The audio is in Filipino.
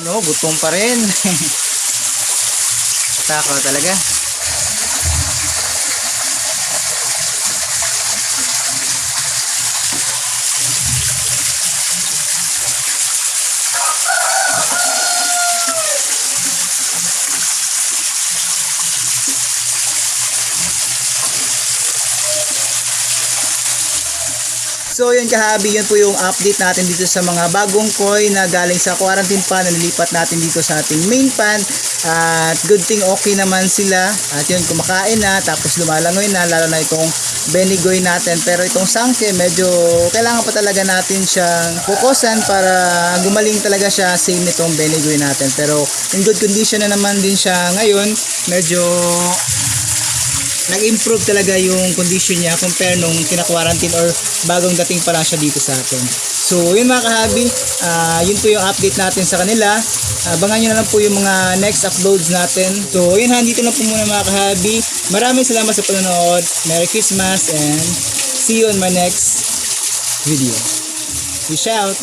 No, gutom pa rin. Tako talaga. So yun kahabi, yun po yung update natin dito sa mga bagong koi na galing sa quarantine pan na nilipat natin dito sa ating main pan. At good thing okay naman sila. At yun, kumakain na, tapos lumalangoy na, lalo na itong benigoy natin. Pero itong sangke, medyo kailangan pa talaga natin siyang kukusan para gumaling talaga siya, same itong benigoy natin. Pero in good condition na naman din siya ngayon. Medyo nag-improve talaga yung condition niya compare nung kina-quarantine or bagong dating pa lang siya dito sa atin. So yun mga kahabi, yun po yung update natin sa kanila. Abangan nyo na lang po yung mga next uploads natin. So yun, dito na po muna mga kahabi. Maraming salamat sa panonood. Merry Christmas and see you on my next video. Peace out!